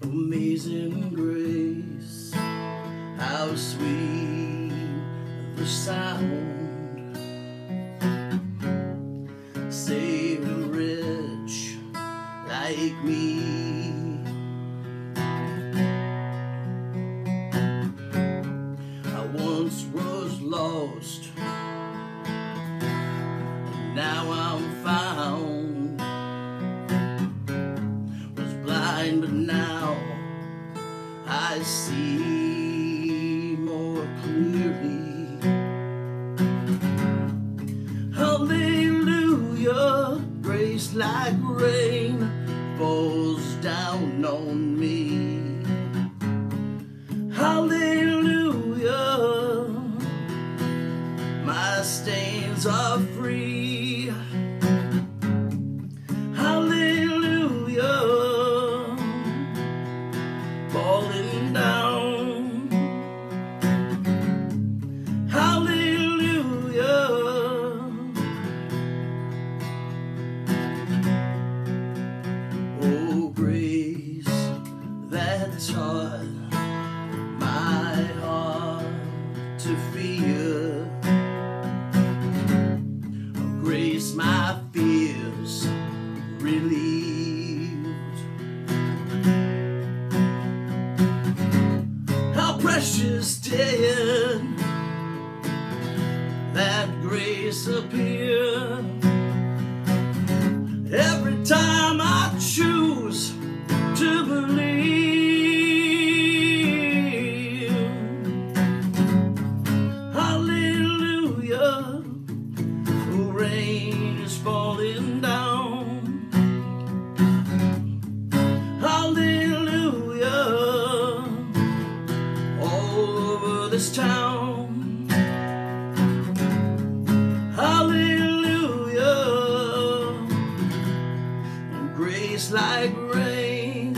Amazing grace, how sweet the sound, saved a wretch like me. I once was lost, now I'm found. Was blind, but now I see more clearly. Hallelujah, grace like rain falls down on me. Hallelujah, my stains are free. Hallelujah, falling down. Hallelujah, oh grace that taught my heart to fear, oh grace my fears relieved. How precious did that grace appear. Every time I choose to believe. Hallelujah, oh, rain is falling down. Hallelujah, all over this town. Hallelujah, grace like rain